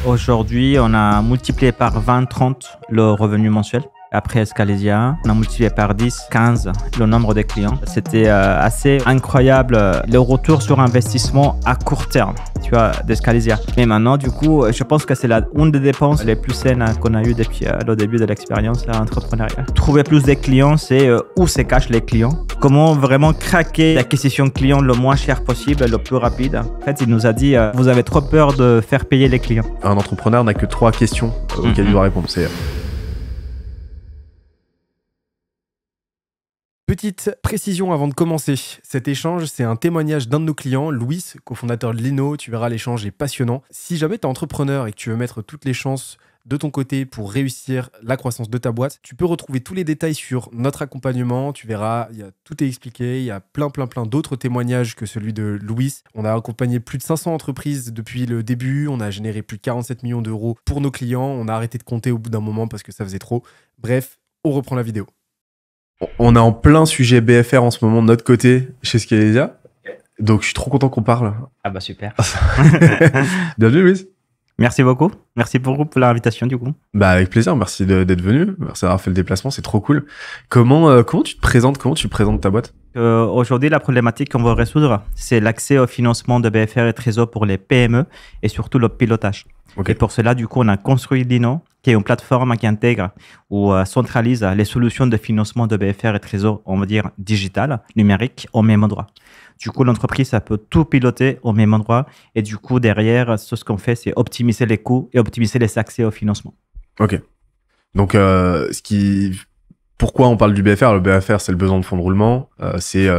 Aujourd'hui, on a multiplié par 20-30 le revenu mensuel. Après Scalesia, on a multiplié par 10-15 le nombre de clients. C'était assez incroyable le retour sur investissement à court terme, tu vois, de Scalesia. Mais maintenant, du coup, je pense que c'est une des dépenses les plus saines qu'on a eues depuis le début de l'expérience entrepreneuriale. Trouver plus de clients, c'est où se cachent les clients. Comment vraiment craquer l'acquisition client le moins cher possible, le plus rapide. En fait, il nous a dit, vous avez trop peur de faire payer les clients. Un entrepreneur n'a que 3 questions auxquelles il doit répondre. C'est Petite précision avant de commencer, cet échange c'est un témoignage d'un de nos clients, Louis, cofondateur de Lino. Tu verras, l'échange est passionnant. Si jamais tu es entrepreneur et que tu veux mettre toutes les chances de ton côté pour réussir la croissance de ta boîte, tu peux retrouver tous les détails sur notre accompagnement. Tu verras, tout est expliqué, il y a plein d'autres témoignages que celui de Louis. On a accompagné plus de 500 entreprises depuis le début, on a généré plus de 47 millions d'euros pour nos clients, on a arrêté de compter au bout d'un moment parce que ça faisait trop. Bref, on reprend la vidéo. On est en plein sujet BFR en ce moment de notre côté chez Scalesia. Donc, je suis trop content qu'on parle. Ah bah super. Bienvenue, Louis. Merci beaucoup. Merci beaucoup pour l'invitation du coup. Bah, avec plaisir. Merci d'être venu. Merci d'avoir fait le déplacement. C'est trop cool. Comment tu te présentes? Comment tu présentes ta boîte? Aujourd'hui, la problématique qu'on veut résoudre, c'est l'accès au financement de BFR et Trésor pour les PME et surtout le pilotage. Okay. Et pour cela, du coup, on a construit Lino, qui est une plateforme qui intègre ou centralise les solutions de financement de BFR et Trésor, on va dire digital, numérique, au même endroit. Du coup, l'entreprise, ça peut tout piloter au même endroit. Et du coup, derrière, ce qu'on fait, c'est optimiser les coûts et optimiser les accès au financement. Ok. Donc, pourquoi on parle du BFR? Le BFR, c'est le besoin de fonds de roulement. C'est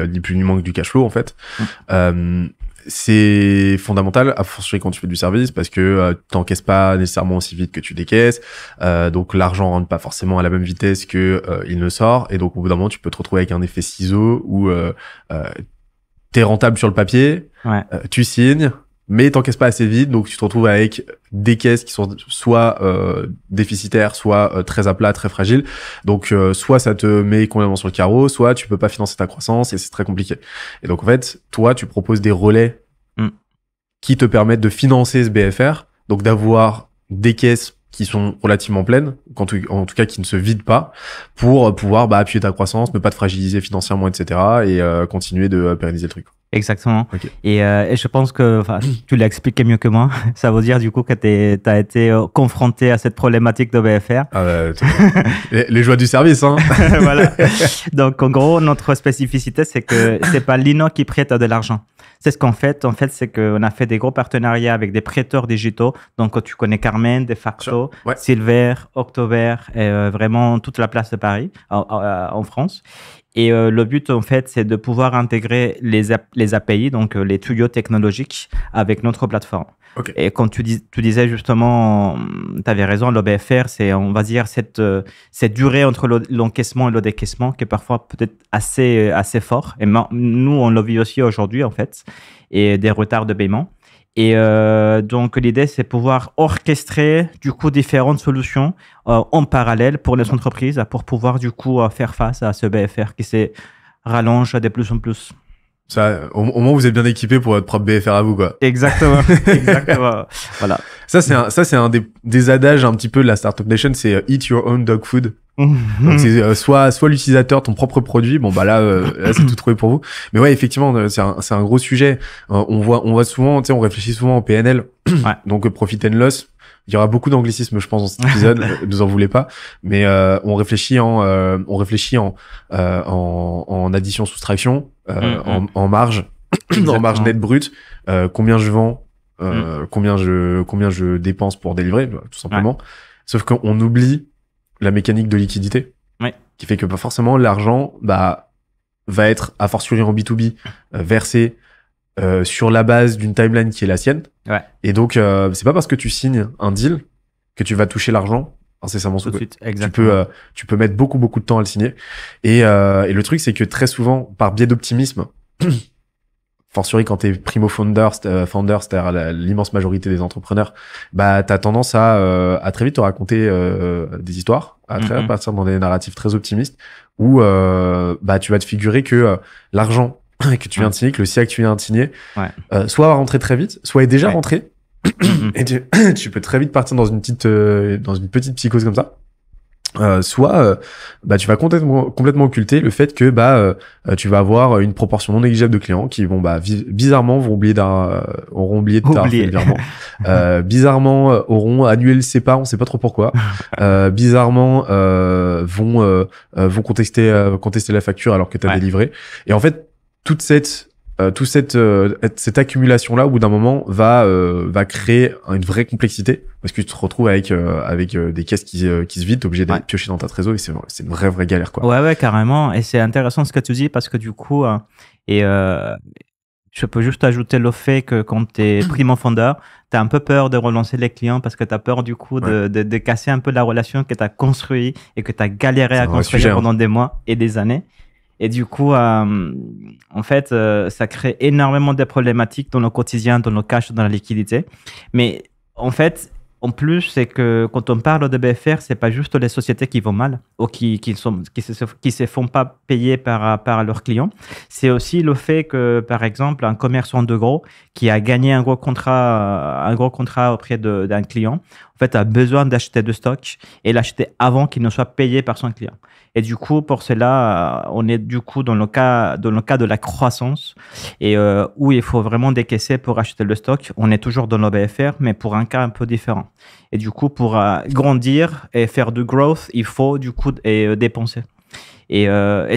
ni plus ni moins que du cash flow, en fait. C'est fondamental, à fortiori quand tu fais du service, parce que t'encaisses pas nécessairement aussi vite que tu décaisses. Donc, l'argent rentre pas forcément à la même vitesse que il ne sort. Et donc, au bout d'un moment, tu peux te retrouver avec un effet ciseau où t'es rentable sur le papier, tu signes, mais t'encaisses pas assez vite, donc tu te retrouves avec des caisses qui sont soit déficitaires, soit très à plat, très fragiles. Donc soit ça te met complètement sur le carreau, soit tu peux pas financer ta croissance et c'est très compliqué. Et donc en fait, toi, tu proposes des relais qui te permettent de financer ce BFR, donc d'avoir des caisses qui sont relativement pleines, en tout cas qui ne se vident pas, pour pouvoir appuyer ta croissance, ne pas te fragiliser financièrement, etc. et continuer de pérenniser le truc. Exactement. Okay. Et je pense que tu l'as expliqué mieux que moi. Ça veut dire du coup que tu as été confronté à cette problématique de BFR. Ah bah, les joies du service, hein. Voilà. Donc en gros, notre spécificité, c'est que c'est pas Lino qui prête de l'argent. C'est ce qu'on fait. En fait, c'est qu'on a fait des gros partenariats avec des prêteurs digitaux. Donc tu connais Carmen, De Facto, Silver, October, et vraiment toute la place de Paris, en France. Et le but, en fait, c'est de pouvoir intégrer les API, donc les tuyaux technologiques, avec notre plateforme. Okay. Et quand tu disais justement, tu avais raison, le BFR, c'est, on va dire, cette durée entre l'encaissement et le décaissement qui est parfois peut-être assez fort. Et nous, on le vit aussi aujourd'hui, en fait, et des retards de paiement. Et donc, l'idée, c'est pouvoir orchestrer, du coup, différentes solutions en parallèle pour les entreprises pour pouvoir, du coup, faire face à ce BFR qui se rallonge de plus en plus. Ça, au moins, vous êtes bien équipé pour votre propre BFR à vous, quoi. Exactement. Exactement. Voilà. Ça, c'est un des adages un petit peu de la Startup Nation, c'est eat your own dog food. Donc c'est soit l'utilisateur, ton propre produit. Bon bah là c'est tout trouvé pour vous. Mais ouais, effectivement, c'est un gros sujet. On voit souvent, tu sais, on réfléchit souvent au PNL. Donc profit and loss. Il y aura beaucoup d'anglicisme, je pense, dans cet épisode. Ne vous en voulez pas. Mais on réfléchit en addition-soustraction, en marge, en marge nette brute. Combien je vends, combien je dépense pour délivrer, tout simplement. Sauf qu'on oublie la mécanique de liquidité, qui fait que pas forcément l'argent va être, a fortiori en B2B, versé sur la base d'une timeline qui est la sienne. Et donc, c'est pas parce que tu signes un deal que tu vas toucher l'argent incessamment sous peu. Tu peux mettre beaucoup de temps à le signer. Et le truc, c'est que très souvent, par biais d'optimisme, fortiori quand t'es primo founder, c'est-à-dire l'immense majorité des entrepreneurs, t'as tendance à très vite te raconter des histoires, à très partir dans des narratifs très optimistes, où tu vas te figurer que l'argent que tu viens de signer, que le CA que tu viens de signer, soit va rentrer très vite, soit est déjà rentré, Et tu peux très vite partir dans une petite psychose comme ça. Soit tu vas complètement occulter le fait que tu vas avoir une proportion non négligeable de clients qui vont bizarrement auront oublié de faire le virement, bizarrement auront annulé le CEPA, on sait pas trop pourquoi, bizarrement vont contester la facture alors que tu as délivré. Et en fait toute cette accumulation là au bout d'un moment va créer une vraie complexité parce que tu te retrouves avec des caisses qui se vident, t'es obligé d'aller piocher dans ta trésor et c'est une vraie galère quoi. Ouais carrément, et c'est intéressant ce que tu dis parce que du coup je peux juste ajouter le fait que quand tu es primo-fondeur, tu as un peu peur de relancer les clients parce que tu as peur du coup de casser un peu la relation que tu as construite et que tu as galéré à construire pendant des mois et des années. Et du coup, en fait, ça crée énormément de problématiques dans le quotidien, dans le cash, dans la liquidité. Mais en fait, en plus, c'est que quand on parle de BFR, c'est pas juste les sociétés qui vont mal ou qui se font pas payer par leurs clients. C'est aussi le fait que, par exemple, un commerçant de gros qui a gagné un gros contrat auprès d'un client, en fait, a besoin d'acheter de stock et l'acheter avant qu'il ne soit payé par son client. Et du coup, pour cela, on est du coup dans le cas de la croissance et où il faut vraiment décaisser pour acheter le stock. On est toujours dans le BFR, mais pour un cas un peu différent. Et du coup, pour grandir et faire du growth, il faut du coup dépenser. Et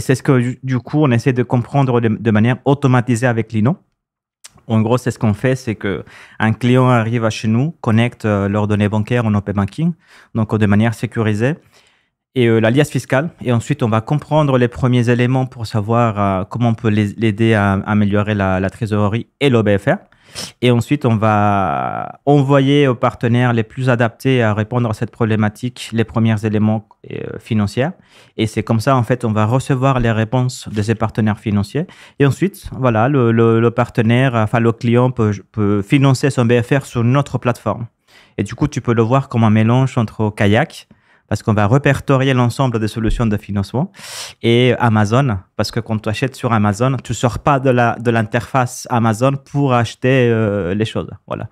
c'est ce que du coup, on essaie de comprendre de manière automatisée avec Lino. En gros, c'est ce qu'on fait, c'est qu'un client arrive chez nous, connecte leurs données bancaires en open banking, donc de manière sécurisée, et l'alias fiscale. Et ensuite, on va comprendre les premiers éléments pour savoir comment on peut l'aider à améliorer la trésorerie et l'OBFR. Et ensuite, on va envoyer aux partenaires les plus adaptés à répondre à cette problématique les premiers éléments financiers. Et c'est comme ça, en fait, on va recevoir les réponses de ces partenaires financiers. Et ensuite, voilà, le partenaire, enfin le client peut financer son BFR sur notre plateforme. Et du coup, tu peux le voir comme un mélange entre Kayak, parce qu'on va répertorier l'ensemble des solutions de financement, et Amazon, parce que quand tu achètes sur Amazon, tu ne sors pas de l'interface Amazon pour acheter les choses. Voilà.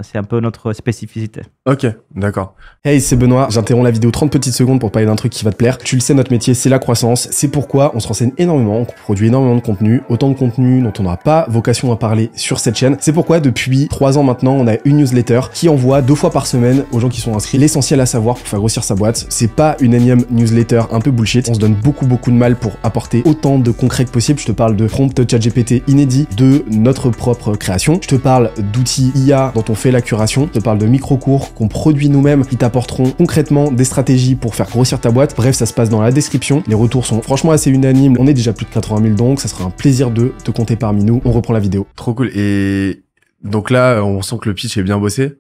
C'est un peu notre spécificité. Ok, d'accord. Hey, c'est Benoît. J'interromps la vidéo 30 petites secondes pour parler d'un truc qui va te plaire. Tu le sais, notre métier, c'est la croissance. C'est pourquoi on se renseigne énormément, on produit énormément de contenu, autant de contenu dont on n'aura pas vocation à parler sur cette chaîne. C'est pourquoi depuis 3 ans maintenant, on a une newsletter qui envoie 2 fois par semaine aux gens qui sont inscrits l'essentiel à savoir pour faire grossir sa boîte. C'est pas une énième newsletter un peu bullshit. On se donne beaucoup de mal pour apporter autant de concret que possible. Je te parle de prompt ChatGPT inédit, de notre propre création. Je te parle d'outils IA dont on fait la curation. Je te parle de micro-cours qu'on produit nous-mêmes qui t'apporteront concrètement des stratégies pour faire grossir ta boîte. Bref, ça se passe dans la description. Les retours sont franchement assez unanimes. On est déjà plus de 80 000 donc ça sera un plaisir de te compter parmi nous. On reprend la vidéo. Trop cool. Et donc là, on sent que le pitch est bien bossé.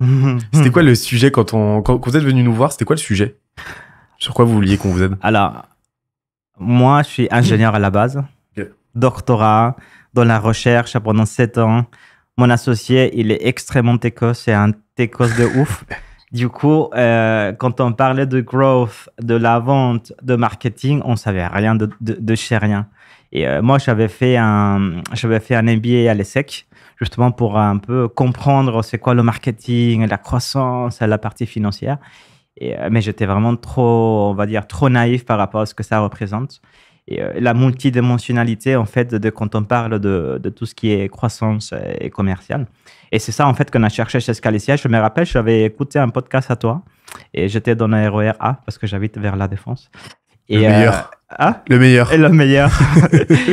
C'était quoi le sujet quand vous êtes venu nous voir? C'était quoi le sujet? Sur quoi vous vouliez qu'on vous aide? Alors, moi, je suis ingénieur à la base. Okay. Doctorat dans la recherche pendant 7 ans. Mon associé, il est extrêmement techos, c'est un techos de ouf. Du coup, quand on parlait de growth, de la vente, de marketing, on savait rien de chez rien. Et moi, j'avais fait un MBA à l'ESSEC, justement pour un peu comprendre c'est quoi le marketing, la croissance, la partie financière. Mais j'étais vraiment trop naïf par rapport à ce que ça représente. Et la multidimensionnalité, en fait, quand on parle de tout ce qui est croissance et commercial. Et c'est ça, en fait, qu'on a cherché chez Scalessia. Je me rappelle, j'avais écouté un podcast à toi et j'étais dans le RER A parce que j'habite vers La Défense. Et, le meilleur. Le meilleur. Et le meilleur.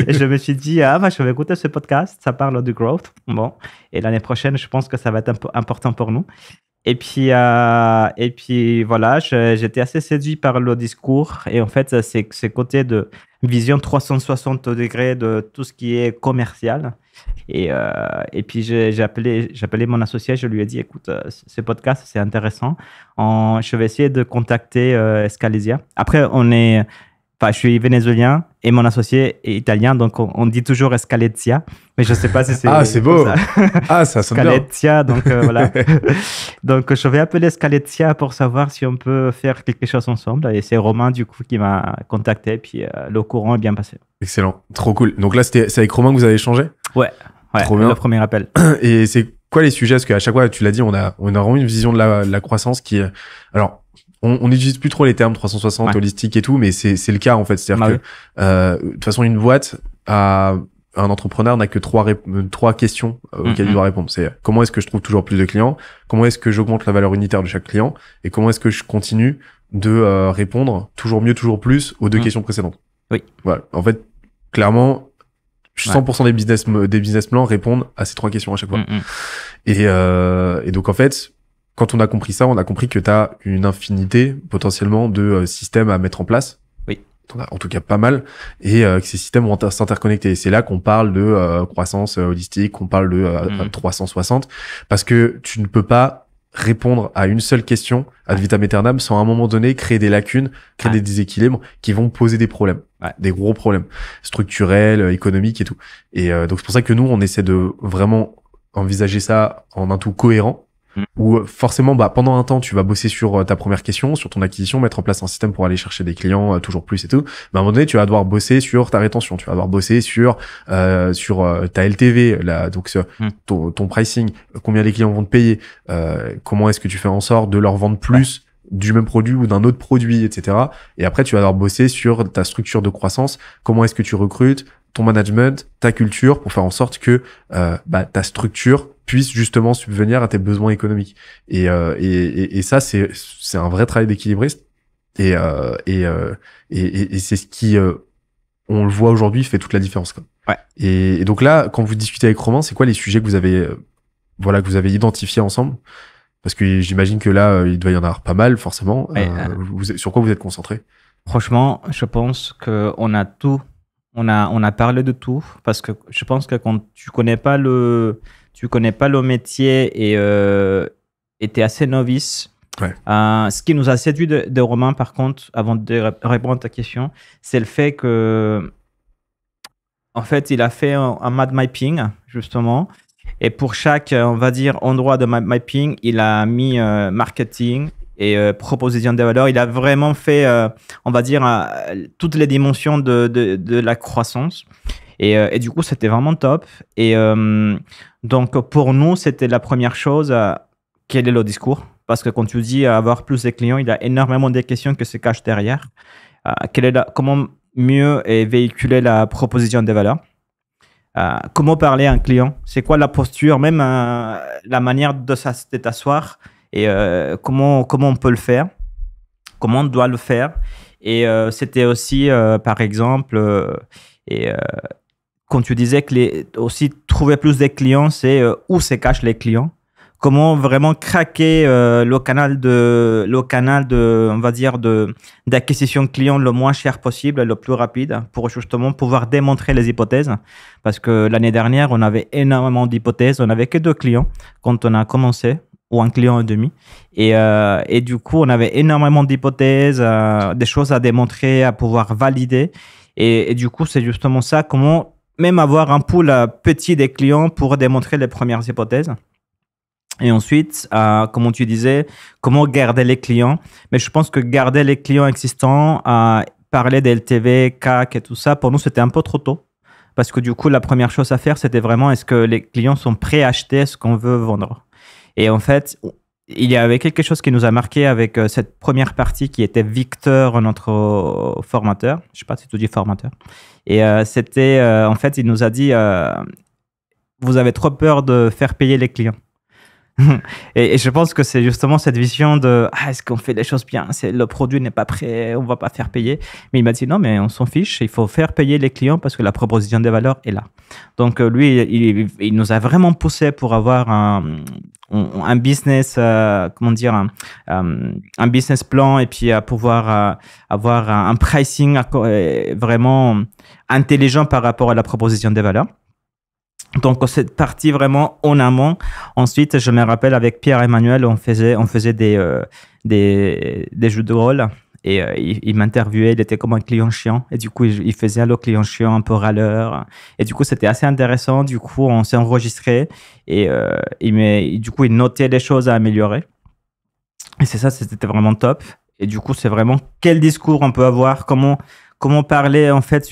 Et je me suis dit, je vais écouter ce podcast, ça parle du growth. Bon. Et l'année prochaine, je pense que ça va être important pour nous. Et puis voilà, j'étais assez séduit par le discours. Et en fait, c'est ce côté de vision 360 degrés de tout ce qui est commercial. Et puis, j'ai appelé mon associé, je lui ai dit, écoute, ce podcast, c'est intéressant. Je vais essayer de contacter Scalessia. Après, je suis vénézuélien et mon associé est italien, donc on dit toujours Scalessia, mais je ne sais pas si c'est... Ah, c'est beau. Ça sonne bien. Scalessia, donc voilà. Donc, je vais appeler Scalessia pour savoir si on peut faire quelque chose ensemble. Et c'est Romain, du coup, qui m'a contacté, puis le courant est bien passé. Excellent, trop cool. Donc là, c'est avec Romain que vous avez échangé? Ouais, trop bien. Le premier appel. Et c'est quoi les sujets? Parce qu'à chaque fois, tu l'as dit, on a vraiment une vision de la croissance qui est... Alors, on n'utilise plus trop les termes 360, holistique et tout, mais c'est le cas en fait. C'est-à-dire que de toute façon, une boîte un entrepreneur n'a que trois questions auxquelles il doit répondre. C'est comment est-ce que je trouve toujours plus de clients, comment est-ce que j'augmente la valeur unitaire de chaque client, et comment est-ce que je continue de répondre toujours mieux, toujours plus aux deux questions précédentes. Oui. Voilà. En fait, clairement, 100% des business plans répondent à ces trois questions à chaque fois. Et donc en fait, quand on a compris ça, on a compris que tu as une infinité potentiellement de systèmes à mettre en place. Oui. En tout cas pas mal, et que ces systèmes vont s'interconnecter. C'est là qu'on parle de croissance holistique, qu'on parle de 360, parce que tu ne peux pas répondre à une seule question ad vitam aeternam sans à un moment donné créer des lacunes, créer des déséquilibres qui vont poser des problèmes, des gros problèmes structurels, économiques et tout. Et donc c'est pour ça que nous on essaie de vraiment envisager ça en un tout cohérent, où forcément pendant un temps tu vas bosser sur ta première question, sur ton acquisition, mettre en place un système pour aller chercher des clients toujours plus et tout, mais à un moment donné tu vas devoir bosser sur ta rétention, tu vas devoir bosser sur ta LTV là, donc ton pricing, combien les clients vont te payer, comment est-ce que tu fais en sorte de leur vendre plus du même produit ou d'un autre produit, etc. Et après tu vas devoir bosser sur ta structure de croissance, comment est-ce que tu recrutes, ton management, ta culture, pour faire en sorte que ta structure puisse justement subvenir à tes besoins économiques. Et ça, c'est un vrai travail d'équilibriste. Et c'est ce qui, on le voit aujourd'hui, fait toute la différence, quoi. Ouais. Et donc là, quand vous discutez avec Romain, c'est quoi les sujets que vous avez, que vous avez identifiés ensemble? Parce que j'imagine que là, il doit y en avoir pas mal, forcément. Ouais, sur quoi vous êtes concentré? Franchement, je pense qu'on a tout. On a parlé de tout, parce que je pense que quand tu connais pas le métier et t'es assez novice. Ce qui nous a séduit de Romain, par contre, avant de répondre à ta question, c'est le fait que, en fait, il a fait un map mapping, justement. Et pour chaque, on va dire, endroit de map mapping, il a mis marketing et proposition de valeur. Il a vraiment fait, on va dire, toutes les dimensions de la croissance. Et du coup, c'était vraiment top. Et donc, pour nous, c'était la première chose, quel est le discours? Parce que quand tu dis avoir plus de clients, il y a énormément de questions qui se cachent derrière. Comment mieux véhiculer la proposition de valeur? Comment parler à un client? C'est quoi la posture? Même la manière de t'asseoir. Et comment on peut le faire, comment on doit le faire. Et c'était aussi, par exemple, quand tu disais que aussi trouver plus de clients, c'est où se cachent les clients. Comment vraiment craquer le canal de, on va dire, d'acquisition de clients le moins cher possible, le plus rapide, pour justement pouvoir démontrer les hypothèses. Parce que l'année dernière, on avait énormément d'hypothèses. On n'avait que 2 clients quand on a commencé, ou un client et demi. Et du coup, on avait énormément d'hypothèses, des choses à démontrer, à pouvoir valider. Et du coup, c'est justement ça, comment même avoir un pool petit des clients pour démontrer les premières hypothèses. Et ensuite, comme tu disais, comment garder les clients. Mais je pense que garder les clients existants, parler d'LTV, CAC et tout ça, pour nous, c'était un peu trop tôt. Parce que du coup, la première chose à faire, c'était vraiment, est-ce que les clients sont prêts à acheter ce qu'on veut vendre? Et en fait, il y avait quelque chose qui nous a marqué avec cette première partie qui était Victor, notre formateur. Je ne sais pas si tu dis formateur. Et c'était, en fait, il nous a dit, vous avez trop peur de faire payer les clients. Et je pense que c'est justement cette vision de est-ce qu'on fait les choses bien, le produit n'est pas prêt, on va pas faire payer. Mais il m'a dit non, mais on s'en fiche, il faut faire payer les clients parce que la proposition de valeur est là. Donc lui, il nous a vraiment poussé pour avoir un business, comment dire, un business plan, et puis à pouvoir avoir un pricing vraiment intelligent par rapport à la proposition de valeur. Donc, cette partie vraiment en amont. Ensuite, je me rappelle avec Pierre-Emmanuel, on faisait des jeux de rôle. Et il m'interviewait, il était comme un client chiant. Et du coup, il faisait le client chiant, un peu râleur. Et du coup, c'était assez intéressant. Du coup, on s'est enregistré. Et du coup, il notait les choses à améliorer. Et c'est ça, c'était vraiment top. Et du coup, c'est vraiment quel discours on peut avoir, comment comment parler en fait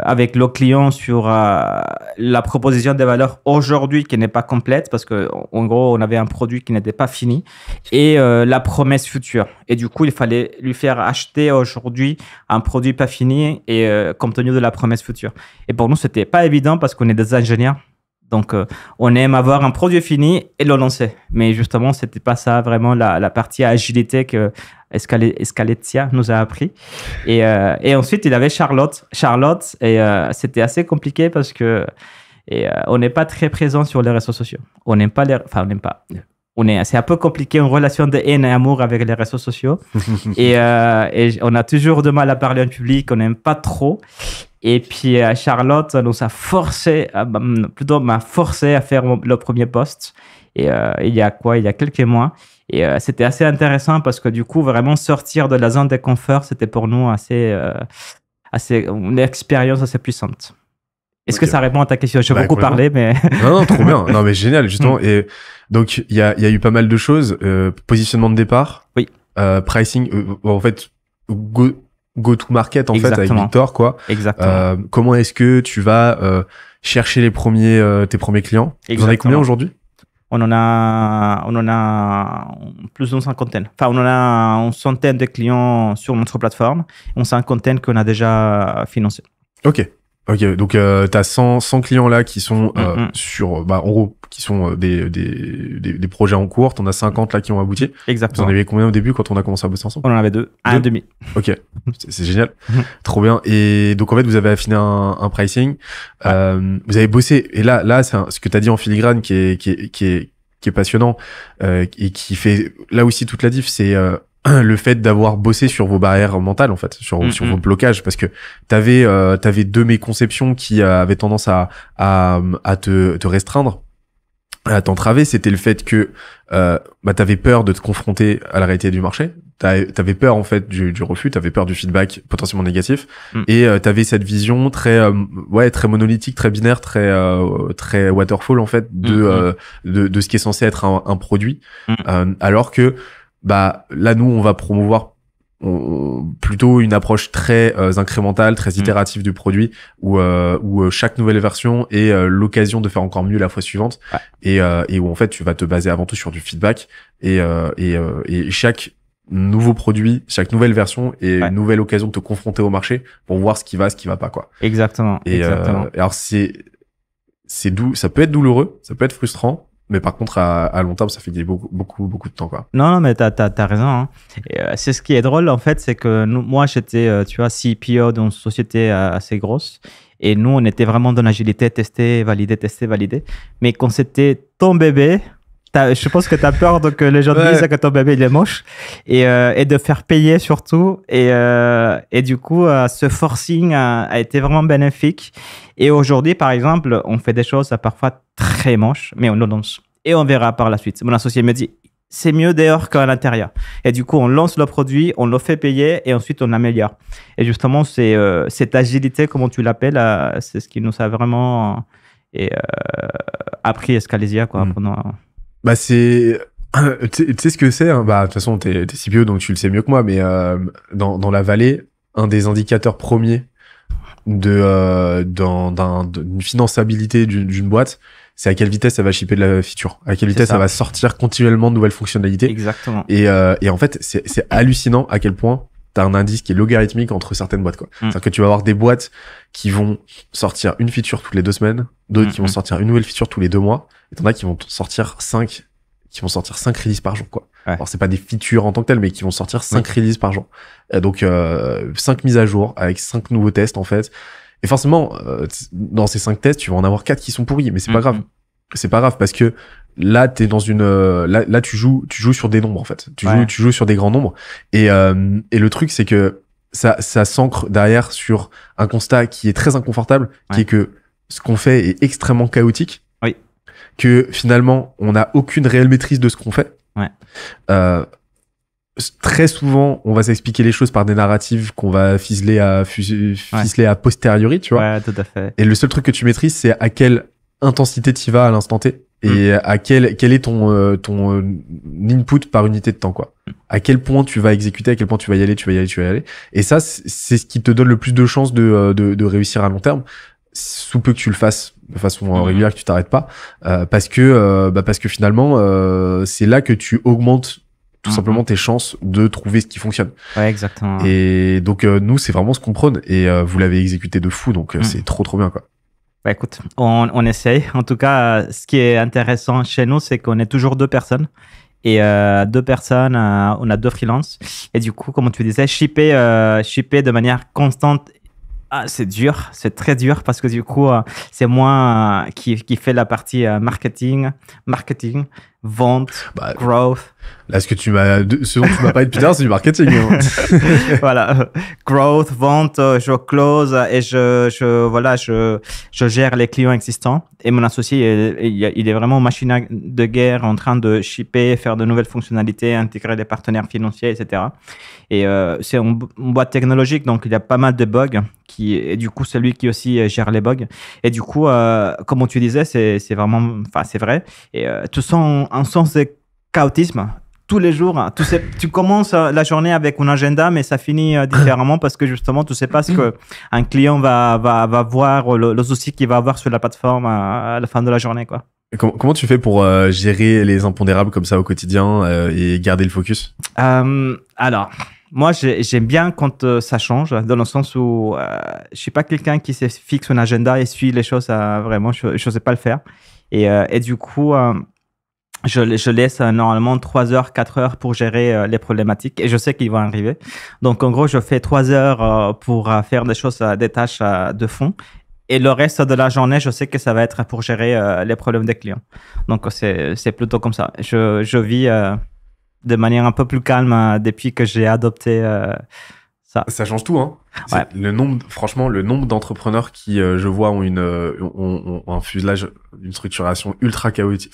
avec le client sur la proposition de valeur aujourd'hui qui n'est pas complète parce que en gros on avait un produit qui n'était pas fini et la promesse future. Et du coup il fallait lui faire acheter aujourd'hui un produit pas fini et compte tenu de la promesse future. Et pour nous c'était pas évident parce qu'on est des ingénieurs. Donc, on aime avoir un produit fini et le lancer. Mais justement, c'était pas ça vraiment la partie agilité que Escaletia nous a appris. Et ensuite, il avait Charlotte. Et c'était assez compliqué parce que on n'est pas très présent sur les réseaux sociaux. On n'aime pas c'est un peu compliqué, une relation de haine et amour avec les réseaux sociaux. et on a toujours de mal à parler en public, on n'aime pas trop. Et puis Charlotte m'a forcé à faire le premier post. Et il y a quelques mois. Et c'était assez intéressant parce que du coup, vraiment sortir de la zone de confort, c'était pour nous une expérience assez puissante. Est-ce que ça répond à ta question? J'ai beaucoup parlé, mais... Non, trop bien. Non, mais génial, justement. Et donc, il y a eu pas mal de choses. Positionnement de départ. Oui. Pricing. En fait, go-to-market, en fait, avec Victor, quoi. Exactement. Comment est-ce que tu vas chercher tes premiers clients? Vous en avez combien aujourd'hui? On en a plus d'une cinquantaine. Enfin, on en a une centaine de clients sur notre plateforme. Une cinquantaine qu'on a déjà financés. Ok, donc tu as 100 clients là qui sont sur, en gros, qui sont des projets en cours. Tu en as 50 là qui ont abouti. Exactement. Vous en avez combien au début quand on a commencé à bosser ensemble? On en avait deux, un demi. Ok, c'est génial. Trop bien. Et donc en fait, vous avez affiné un pricing. Vous avez bossé. Et là c'est ce que tu as dit en filigrane qui est passionnant et qui fait là aussi toute la diff, c'est le fait d'avoir bossé sur vos barrières mentales, en fait, sur vos blocages, parce que t'avais deux méconceptions qui avaient tendance à te restreindre, à t'entraver. C'était le fait que t'avais peur de te confronter à la réalité du marché, t'avais peur en fait du refus, t'avais peur du feedback potentiellement négatif, et t'avais cette vision très monolithique, très binaire, très waterfall en fait de ce qui est censé être un produit, alors que là nous on va promouvoir plutôt une approche très incrémentale, très itérative du produit, où chaque nouvelle version est l'occasion de faire encore mieux la fois suivante, et où en fait tu vas te baser avant tout sur du feedback, et chaque nouveau produit, chaque nouvelle version est une nouvelle occasion de te confronter au marché pour voir ce qui va pas, quoi. Exactement. Alors c'est doux, ça peut être douloureux, ça peut être frustrant, mais par contre à long terme ça fait gagner beaucoup de temps, quoi. Non, mais t'as raison, hein. Et c'est ce qui est drôle en fait, c'est que moi j'étais CPO dans une société assez grosse, et nous on était vraiment dans l'agilité, tester, valider. Mais quand c'était ton bébé, je pense que tu as peur que les gens te disent que ton bébé il est moche, et de faire payer surtout, et du coup ce forcing a été vraiment bénéfique. Et aujourd'hui par exemple on fait des choses parfois très moches, mais on le lance et on verra par la suite. Mon associé me dit c'est mieux dehors qu'à l'intérieur, et du coup on lance le produit, on le fait payer et ensuite on améliore. Et justement c'est cette agilité, comme tu l'appelles, c'est ce qui nous a vraiment appris Escalesia, quoi. Tu sais ce que c'est, hein. De toute façon, t'es CPO, donc tu le sais mieux que moi, mais dans la vallée, un des indicateurs premiers d'une finançabilité d'une boîte, c'est à quelle vitesse ça va shipper de la feature, à quelle vitesse ça va sortir continuellement de nouvelles fonctionnalités. Exactement. Et en fait, c'est hallucinant à quel point t'as un indice qui est logarithmique entre certaines boîtes, quoi. C'est-à-dire que tu vas avoir des boîtes qui vont sortir une feature toutes les 2 semaines, d'autres qui vont sortir une nouvelle feature tous les 2 mois, et t'en as qui vont sortir 5 releases par jour, quoi. Alors c'est pas des features en tant que telles, mais qui vont sortir 5 releases par jour. Et donc 5 mises à jour avec 5 nouveaux tests, en fait. Et forcément, dans ces 5 tests, tu vas en avoir 4 qui sont pourris, mais c'est pas grave. C'est pas grave, parce que là t'es dans une là tu joues sur des nombres, en fait. Tu joues sur des grands nombres, et le truc c'est que ça s'ancre derrière sur un constat qui est très inconfortable, qui est que ce qu'on fait est extrêmement chaotique, que finalement on n'a aucune réelle maîtrise de ce qu'on fait. Très souvent on va s'expliquer les choses par des narratives qu'on va ficeler à posteriori, tu vois. Tout à fait. Et le seul truc que tu maîtrises, c'est à quelle intensité tu vas à l'instant T. et à quel est ton input par unité de temps, quoi. À quel point tu vas exécuter, à quel point tu vas y aller. Et ça, c'est ce qui te donne le plus de chances de réussir à long terme, sous peu que tu le fasses de façon régulière, que tu t'arrêtes pas, parce que finalement, c'est là que tu augmentes tout simplement tes chances de trouver ce qui fonctionne. Ouais, exactement. Et donc, nous, c'est vraiment ce qu'on prône. Et vous l'avez exécuté de fou, donc c'est trop bien, quoi. Bah écoute, on essaye. En tout cas, ce qui est intéressant chez nous, c'est qu'on est toujours 2 personnes. Et 2 personnes, on a 2 freelances. Et du coup, comme tu disais, shipper de manière constante, c'est dur, c'est très dur parce que du coup, c'est moi qui fait la partie marketing, vente, growth. Là, ce dont tu m'as parlé depuis tard, c'est du marketing. Hein. Voilà, growth, vente, je close et je gère les clients existants. Et mon associé, il est vraiment machine de guerre en train de shipper, faire de nouvelles fonctionnalités, intégrer des partenaires financiers, etc. Et c'est une boîte technologique, donc il y a pas mal de bugs. Et du coup, c'est lui qui aussi gère les bugs. Et du coup, comme tu disais, c'est vraiment, c'est vrai. Et tu sens un sens de chaotisme tous les jours. Tu commences la journée avec un agenda, mais ça finit différemment parce que justement, tu ne sais pas ce qu'un client va voir, le souci qu'il va avoir sur la plateforme à la fin de la journée, quoi. Comment tu fais pour gérer les impondérables comme ça au quotidien et garder le focus? Alors, moi, j'aime bien quand ça change, dans le sens où je suis pas quelqu'un qui se fixe un agenda et suit les choses vraiment. Je ne sais pas le faire. Et du coup, je laisse normalement 3 heures, 4 heures pour gérer les problématiques et je sais qu'ils vont arriver. Donc, en gros, je fais 3 heures pour faire des choses, des tâches de fond. Et le reste de la journée, je sais que ça va être pour gérer les problèmes des clients. Donc, c'est plutôt comme ça. Je vis de manière un peu plus calme depuis que j'ai adopté ça. Ça change tout, hein. Ouais. Le nombre d'entrepreneurs qui, je vois, ont un fuselage, une structuration ultra chaotique,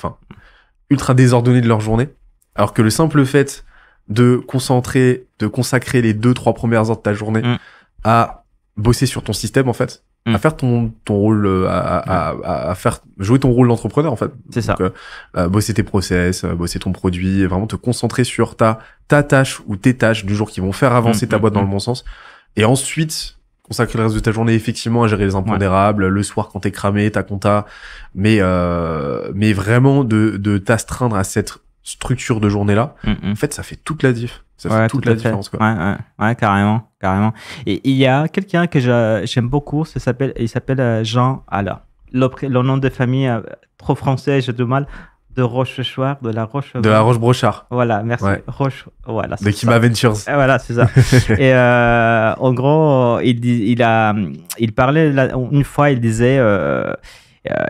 ultra désordonnée de leur journée. Alors que le simple fait de consacrer les 2-3 premières heures de ta journée à bosser sur ton système, en fait, à faire ton rôle, à faire jouer ton rôle d'entrepreneur, en fait. C'est ça. Donc, bosser tes process, bosser ton produit, vraiment te concentrer sur ta tâche ou tes tâches du jour qui vont faire avancer ta boîte dans le bon sens. Et ensuite, consacrer le reste de ta journée effectivement à gérer les impondérables, le soir quand t'es cramé, ta compta, mais vraiment de t'astreindre à cette structure de journée-là. En fait, ça fait toute la diff. Ça fait toute la différence, quoi. Ouais, carrément. Et il y a quelqu'un que j'aime beaucoup, il s'appelle Jean Alla. Le nom de famille, trop français, j'ai du mal. De Rochechouart, de la Roche-Brochard. Voilà, merci. Ouais. Voilà. De Kima Ventures. Voilà, c'est ça. Et en gros, il parlait une fois, il disait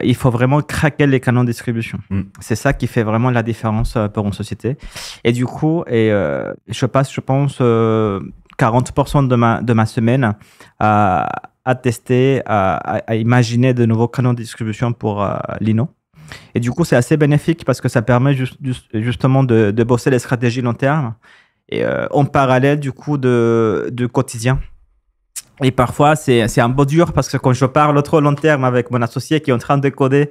il faut vraiment craquer les canaux de distribution. C'est ça qui fait vraiment la différence pour une société. Et du coup, je passe, je pense, 40% de ma semaine à tester, à imaginer de nouveaux canaux de distribution pour Lino. Et du coup, c'est assez bénéfique parce que ça permet justement de bosser les stratégies long terme et en parallèle du coup du quotidien. Et parfois, c'est un peu dur parce que quand je parle trop long terme avec mon associé qui est en train de coder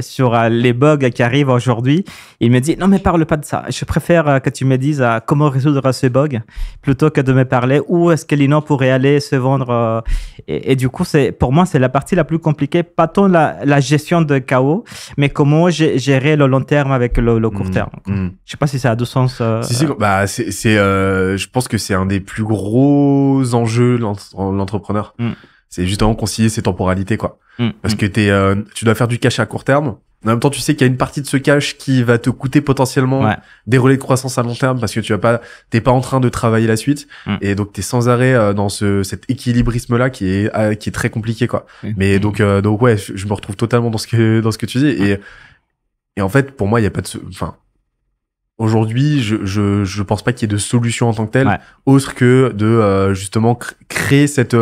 sur les bugs qui arrivent aujourd'hui, il me dit « Non, mais parle pas de ça. Je préfère que tu me dises comment résoudre ce bug plutôt que de me parler où est-ce que Lino pourrait aller se vendre. » Et du coup, pour moi, c'est la partie la plus compliquée. Pas tant la gestion de chaos, mais comment gérer le long terme avec le court terme. Je sais pas si ça a du sens. Si, bah, je pense que c'est un des plus gros enjeux de l'entrepreneur. C'est justement concilier ces temporalités, quoi. Parce que tu dois faire du cash à court terme. En même temps, tu sais qu'il y a une partie de ce cash qui va te coûter potentiellement des relais de croissance à long terme parce que t'es pas en train de travailler la suite. Et donc, t'es sans arrêt dans cet équilibrisme-là qui est très compliqué, quoi. Mais donc ouais, je me retrouve totalement dans ce que tu dis. Et en fait, pour moi, il y a pas de, aujourd'hui, je pense pas qu'il y ait de solution en tant que telle, autre que de justement créer cette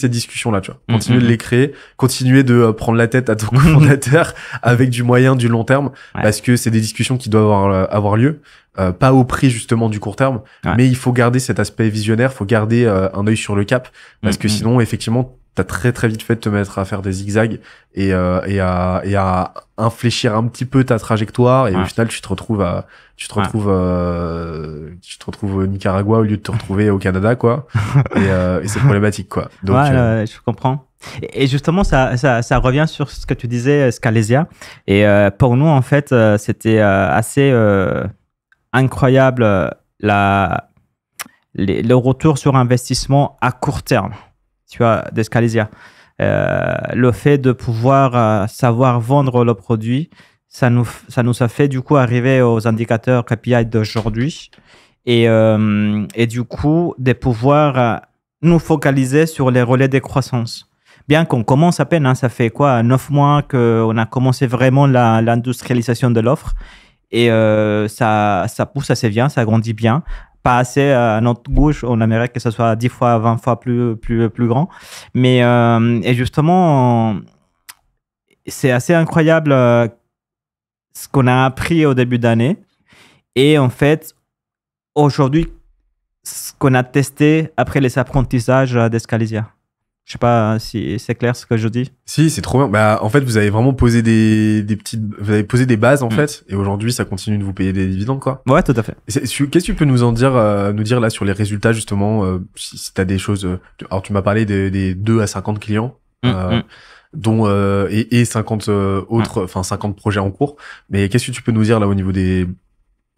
discussion là, tu vois. Continuer de les créer, continuer de prendre la tête à ton cofondateur avec du moyen, du long terme, parce que c'est des discussions qui doivent avoir lieu. pas au prix justement du court terme, mais il faut garder cet aspect visionnaire, faut garder un œil sur le cap, parce que sinon effectivement t'as très très vite fait de te mettre à faire des zigzags et à infléchir un petit peu ta trajectoire, et au final tu te retrouves au Nicaragua au lieu de te retrouver au Canada, quoi. Et c'est problématique, quoi. Donc je comprends. Et justement, ça revient sur ce que tu disais, Scalesia. Et pour nous, en fait, c'était assez incroyable le retour sur investissement à court terme, tu vois, de Scalesia. Le fait de pouvoir savoir vendre le produit, ça nous a fait du coup arriver aux indicateurs KPI d'aujourd'hui, et du coup de pouvoir nous focaliser sur les relais de croissance. Bien qu'on commence à peine, hein, ça fait quoi, 9 mois qu'on a commencé vraiment l'industrialisation de l'offre, et ça pousse assez bien, ça grandit bien. Pas assez à notre gauche, on aimerait que ce soit 10 fois, 20 fois plus grand. Mais et justement, c'est assez incroyable ce qu'on a appris au début d'année. Et en fait, aujourd'hui, ce qu'on a testé après les apprentissages d'Escalesia. Je sais pas si c'est clair ce que je dis. Si, c'est trop bien. Bah, en fait, vous avez vraiment posé vous avez posé des bases, en fait. Et aujourd'hui, ça continue de vous payer des dividendes, quoi. Ouais, tout à fait. Qu'est-ce que tu peux nous dire là sur les résultats, justement, si t'as des choses, alors tu m'as parlé des 2 à 50 clients, dont, et 50 autres, enfin, 50 projets en cours. Mais qu'est-ce que tu peux nous dire là au niveau des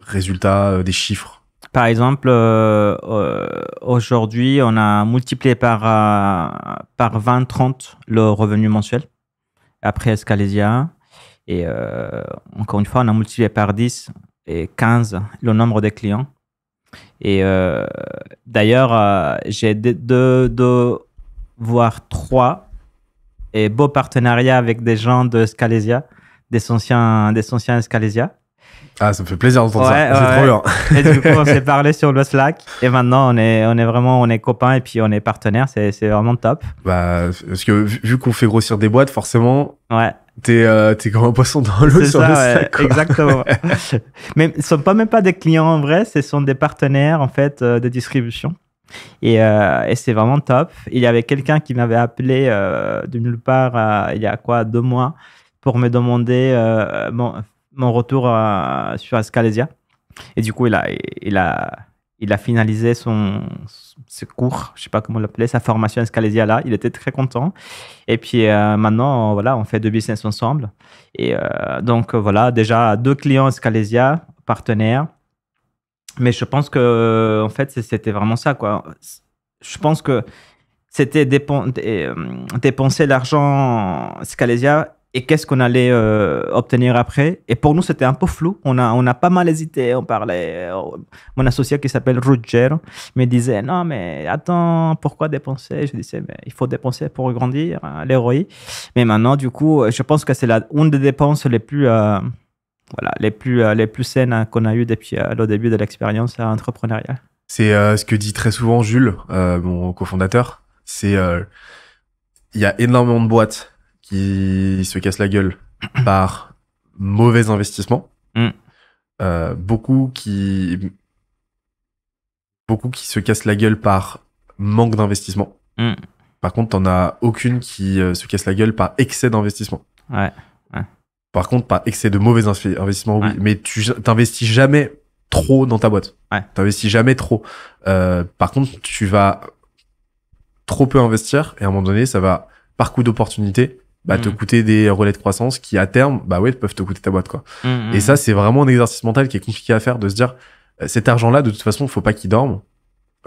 résultats, des chiffres? Par exemple, aujourd'hui, on a multiplié par 20-30 le revenu mensuel après Scalesia. Et encore une fois, on a multiplié par 10 et 15 le nombre de clients. Et d'ailleurs, j'ai deux, voire 3 et beaux partenariats avec des gens de Scalesia, des anciens Scalesia. Ah, ça me fait plaisir d'entendre ça. C'est trop bien. Et du coup, on s'est parlé sur le Slack. Et maintenant, on est copains et puis on est partenaires. C'est vraiment top. Bah, parce que vu qu'on fait grossir des boîtes, forcément, t'es comme un poisson dans l'eau sur le Slack. Quoi. Exactement. Mais ce ne sont même pas des clients en vrai, ce sont des partenaires en fait de distribution. Et c'est vraiment top. Il y avait quelqu'un qui m'avait appelé de nulle part il y a 2 mois pour me demander mon retour sur Scalesia. Et du coup, il a finalisé ses cours, je ne sais pas comment l'appeler, sa formation à Scalesia là. Il était très content. Et puis maintenant, voilà, on fait 2 business ensemble. Et donc, voilà, déjà 2 clients Scalesia, partenaires. Mais je pense que, en fait, c'était vraiment ça, quoi. Je pense que c'était dépenser l'argent Scalesia et qu'est-ce qu'on allait obtenir après. Et pour nous, c'était un peu flou. On a pas mal hésité. On parlait. Mon associé qui s'appelle Roger me disait non, mais attends, pourquoi dépenser? Je disais, mais il faut dépenser pour grandir, hein, les ROI. Mais maintenant, du coup, je pense que c'est une des dépenses les plus. Les plus saines qu'on a eues depuis le début de l'expérience entrepreneuriale. C'est ce que dit très souvent Jules, mon cofondateur. C'est il y a énormément de boîtes qui se cassent la gueule par mauvais investissement. Beaucoup qui se cassent la gueule par manque d'investissement. Par contre, t'en as aucune qui se casse la gueule par excès d'investissement. Par contre, pas excès de mauvais investissements, oui. Mais tu t'investis jamais trop dans ta boîte. T'investis jamais trop. Par contre, tu vas trop peu investir et à un moment donné, ça va, par coup d'opportunité, te coûter des relais de croissance qui, à terme, peuvent te coûter ta boîte, quoi. Et ça, c'est vraiment un exercice mental qui est compliqué à faire, de se dire, cet argent-là, de toute façon, faut pas qu'il dorme.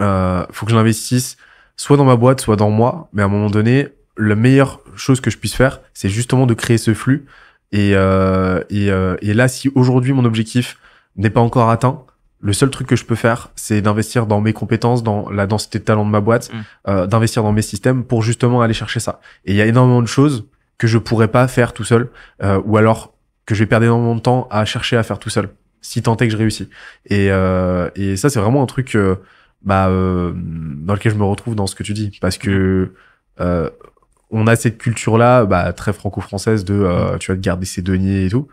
Faut que je l'investisse soit dans ma boîte, soit dans moi. Mais à un moment donné, la meilleure chose que je puisse faire, c'est justement de créer ce flux. Et là, si aujourd'hui mon objectif n'est pas encore atteint, le seul truc que je peux faire, c'est d'investir dans mes compétences, dans la densité de talent de ma boîte, d'investir dans mes systèmes pour justement aller chercher ça. Et il y a énormément de choses que je pourrais pas faire tout seul, ou alors que je vais perdre énormément de temps à chercher à faire tout seul, si tant est que je réussis. Et ça, c'est vraiment un truc dans lequel je me retrouve dans ce que tu dis, parce que on a cette culture-là, très franco-française de tu vas te garder ses deniers et tout.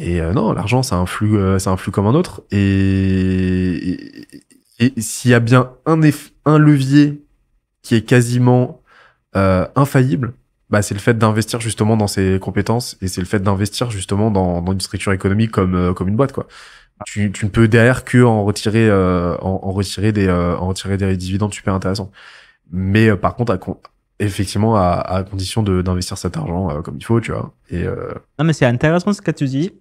Et non, l'argent, c'est un flux comme un autre. Et s'il y a bien un levier qui est quasiment infaillible, bah, c'est le fait d'investir justement dans ses compétences et c'est le fait d'investir justement dans une structure économique comme une boîte, quoi. Tu ne peux derrière que en retirer des dividendes super intéressants. Mais par contre, effectivement, à condition d'investir cet argent comme il faut, tu vois. Et Non, mais c'est intéressant ce que tu dis.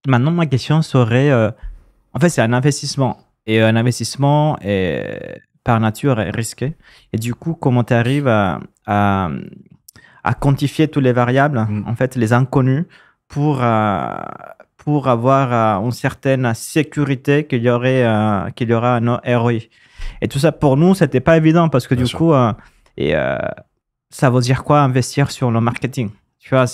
Maintenant, ma question serait, en fait, c'est un investissement. Et un investissement est, par nature est risqué. Et du coup, comment tu arrives à quantifier toutes les variables, en fait, les inconnus, pour avoir une certaine sécurité qu'il y aura un ROI. Et tout ça, pour nous, c'était pas évident parce que Bien du sûr. coup, ça veut dire quoi investir sur le marketing? Tu vois,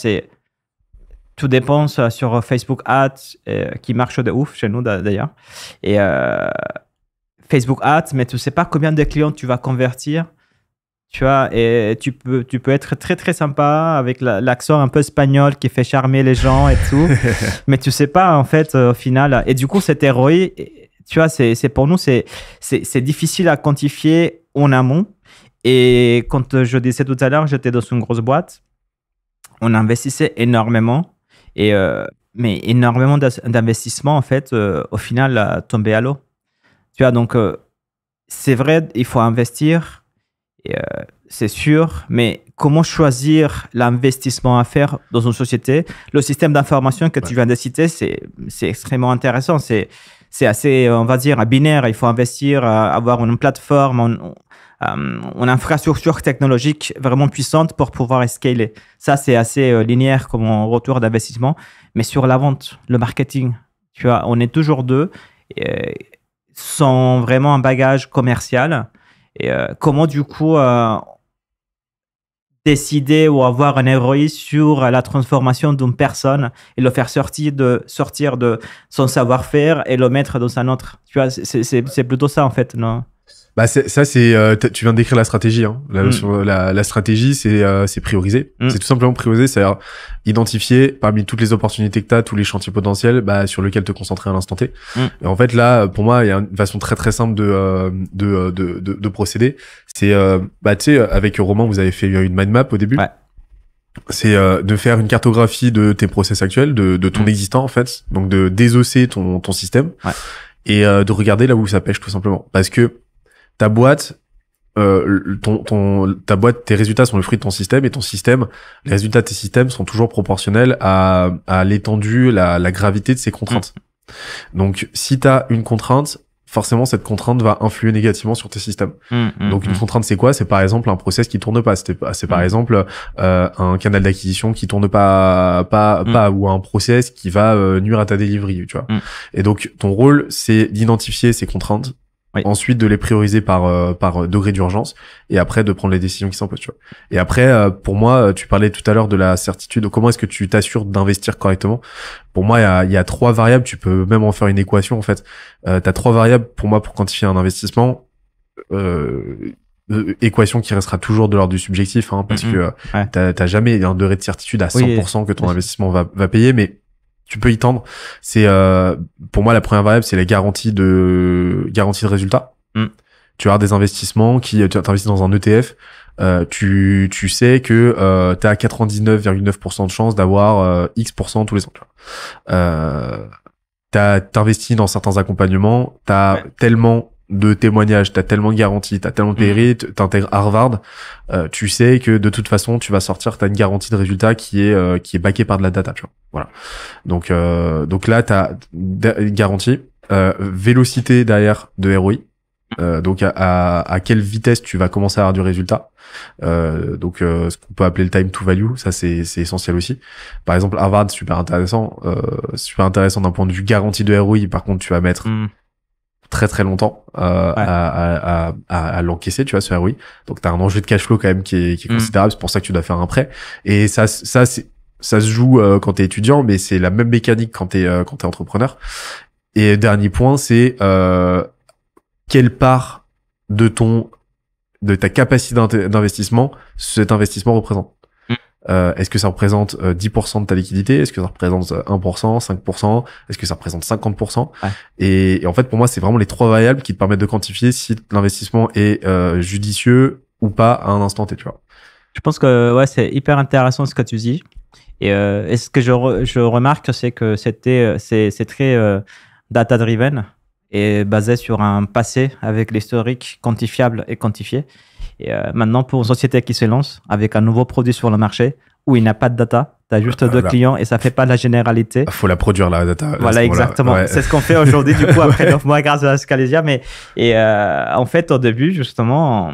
tout dépense sur Facebook Ads qui marche de ouf chez nous d'ailleurs. Et Facebook Ads, mais tu sais pas combien de clients tu vas convertir. Tu vois, et tu peux être très très sympa avec l'accent un peu espagnol qui fait charmer les gens et tout, mais tu sais pas en fait au final. Et du coup, cet ROI, tu vois, c'est pour nous c'est difficile à quantifier en amont. Et quand je disais tout à l'heure, j'étais dans une grosse boîte, on investissait énormément mais énormément d'investissement en fait au final tombé à l'eau. Tu vois, donc c'est vrai, il faut investir. C'est sûr, mais comment choisir l'investissement à faire dans une société? Le système d'information que tu viens de citer, c'est extrêmement intéressant. C'est assez, on va dire, binaire. Il faut investir, avoir une plateforme, une infrastructure technologique vraiment puissante pour pouvoir scaler. Ça, c'est assez linéaire comme retour d'investissement. Mais sur la vente, le marketing, tu vois, on est toujours deux, sans vraiment un bagage commercial. Et comment du coup décider ou avoir un ROI sur la transformation d'une personne et le faire sortir de son savoir-faire et le mettre dans un autre. Tu vois, c'est plutôt ça en fait, non? Bah tu viens de décrire la stratégie, hein. La stratégie, c'est prioriser. C'est tout simplement prioriser, c'est-à-dire identifier parmi toutes les opportunités que tu as, tous les chantiers potentiels, bah, sur lesquels te concentrer à l'instant T. Et en fait, là, pour moi, il y a une façon très très simple de procéder. C'est, bah, tu sais, avec Romain, vous avez fait une mind map au début. Ouais. C'est de faire une cartographie de tes process actuels, de ton existant, en fait. Donc, de désosser ton système. Ouais. Et de regarder là où ça pêche, tout simplement. Parce que ta boîte, tes résultats sont le fruit de ton système, et ton système, les résultats de tes systèmes sont toujours proportionnels à l'étendue, la gravité de ces contraintes. Donc, si tu as une contrainte, forcément, cette contrainte va influer négativement sur tes systèmes. Donc, une contrainte, c'est quoi? C'est par exemple un process qui tourne pas. C'est par exemple un canal d'acquisition qui tourne pas, ou un process qui va nuire à ta delivery, tu vois. Et donc, ton rôle, c'est d'identifier ces contraintes. Oui. Ensuite, de les prioriser par degré d'urgence, et après de prendre les décisions qui s'imposent, tu vois. Et après, pour moi, tu parlais tout à l'heure de la certitude. Comment est-ce que tu t'assures d'investir correctement? Pour moi, il y a 3 variables. Tu peux même en faire une équation, en fait. T'as 3 variables pour moi pour quantifier un investissement. Équation qui restera toujours de l'ordre du subjectif, hein, parce que t'as jamais un degré de certitude à 100% que ton investissement va payer, mais tu peux y tendre. C'est pour moi la première variable, c'est la garantie de résultat. Tu as des investissements tu investis dans un ETF, tu sais que tu as 99,9% de chance d'avoir X% tous les ans. T'investis dans certains accompagnements, t'as tellement de témoignages, t'as tellement de garanties, t'as tellement de périls, t'intègres Harvard, tu sais que de toute façon tu vas sortir, t'as une garantie de résultat qui est backée par de la data, tu vois. Voilà. Donc là t'as une garantie, vélocité derrière de ROI, donc à quelle vitesse tu vas commencer à avoir du résultat, donc ce qu'on peut appeler le time to value, ça c'est essentiel aussi. Par exemple Harvard, super intéressant d'un point de vue garantie de ROI. Par contre tu vas mettre très très longtemps à l'encaisser, tu vois, ce ROI. Donc t'as un enjeu de cash flow quand même qui est considérable. C'est pour ça que tu dois faire un prêt. Et ça se joue quand t'es étudiant, mais c'est la même mécanique quand t'es entrepreneur. Et dernier point, c'est quelle part de ta capacité d'investissement cet investissement représente. Est-ce que ça représente 10% de ta liquidité? Est-ce que ça représente 1%, 5%? Est-ce que ça représente 50%? Ouais. Et en fait, pour moi, c'est vraiment les 3 variables qui te permettent de quantifier si l'investissement est judicieux ou pas à un instant T, tu vois. Je pense que ouais, c'est hyper intéressant ce que tu dis. Et ce que je remarque, c'est que c'est très data-driven et basé sur un passé avec l'historique quantifiable et quantifié. Et maintenant, pour une société qui se lance avec un nouveau produit sur le marché où il n'y a pas de data, tu as juste 2 clients et ça ne fait pas la généralité. Il faut la produire, la data. Voilà, exactement. Ouais. C'est ce qu'on fait aujourd'hui, du coup, après 9 mois grâce à Scalesia. En fait, au début, justement,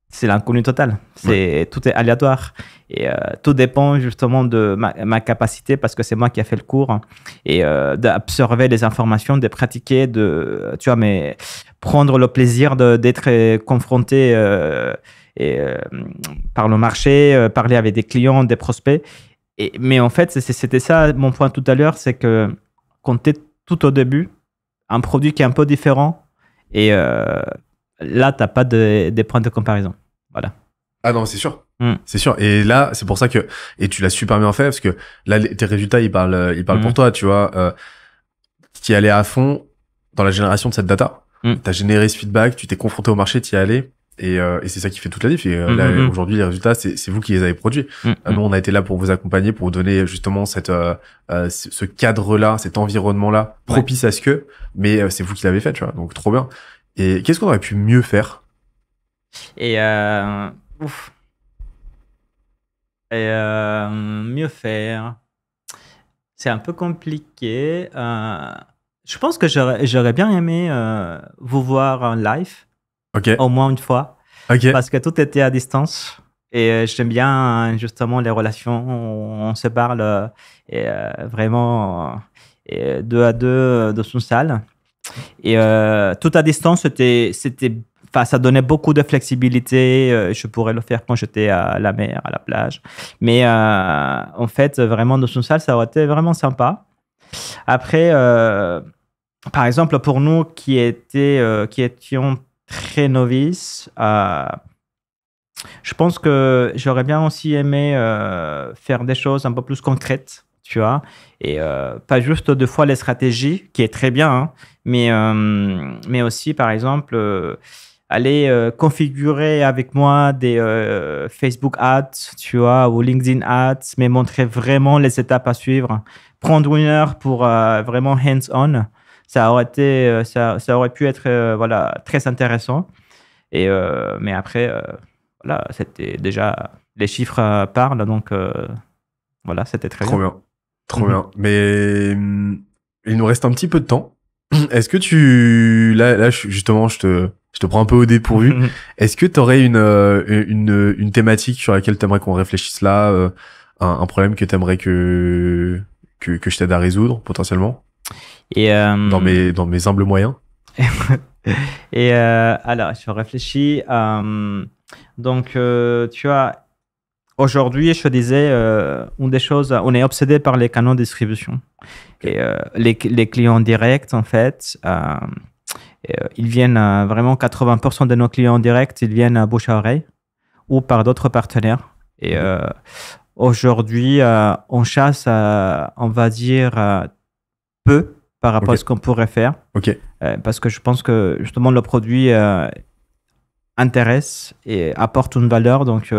c'est l'inconnu total. Tout est aléatoire. Et tout dépend justement de ma capacité, parce que c'est moi qui ai fait le cours, et d'absorber les informations, de pratiquer, mais prendre le plaisir d'être confronté par le marché, parler avec des clients, des prospects. Mais en fait, c'était ça mon point tout à l'heure, c'est que quand tu es tout au début, un produit qui est un peu différent, et là, tu n'as pas des points de comparaison. Voilà. Ah non, c'est sûr. C'est sûr. Et là, c'est pour ça que, et tu l'as super bien fait, parce que là, tes résultats, ils parlent pour toi, tu vois. Tu y allais à fond dans la génération de cette data. Tu as généré ce feedback, tu t'es confronté au marché, tu y allais. Et c'est ça qui fait toute la diff. Et là, aujourd'hui, les résultats, c'est vous qui les avez produits. Nous, on a été là pour vous accompagner, pour vous donner justement ce cadre-là, cet environnement-là, propice à ce que, mais c'est vous qui l'avez fait, tu vois. Donc, trop bien. Et qu'est-ce qu'on aurait pu mieux faire? Mieux faire, c'est un peu compliqué. Je pense que j'aurais bien aimé vous voir en live, au moins une fois, parce que tout était à distance. Et j'aime bien justement les relations, on se parle vraiment 2 à 2 dans une salle. Et tout à distance, ça donnait beaucoup de flexibilité. Je pourrais le faire quand j'étais à la mer, à la plage. Mais en fait, vraiment, dans une salle, ça aurait été vraiment sympa. Après, par exemple, pour nous qui étions très novices, je pense que j'aurais bien aussi aimé faire des choses un peu plus concrètes, tu vois, et pas juste 2 fois les stratégies, qui est très bien, hein, mais aussi, par exemple, aller configurer avec moi des Facebook Ads, tu vois, ou LinkedIn Ads, mais montrer vraiment les étapes à suivre. Prendre 1 heure pour vraiment hands-on, ça aurait pu être voilà, très intéressant. Mais après, voilà, c'était déjà, les chiffres parlent, donc voilà, c'était très bien. Trop bien. Mais il nous reste un petit peu de temps. Est-ce que là justement, je te prends un peu au dépourvu. Est-ce que tu aurais une thématique sur laquelle tu aimerais qu'on réfléchisse là, un problème que tu aimerais que je t'aide à résoudre potentiellement, dans mes humbles moyens? Et alors, je réfléchis. Donc, tu vois, aujourd'hui, je te disais, une des choses, on est obsédé par les canaux de distribution. Et les clients directs, en fait, ils viennent vraiment, 80% de nos clients directs, ils viennent à bouche à oreille ou par d'autres partenaires. Et aujourd'hui, on chasse, on va dire, peu par rapport à ce qu'on pourrait faire. Parce que je pense que justement, le produit intéresse et apporte une valeur. Donc,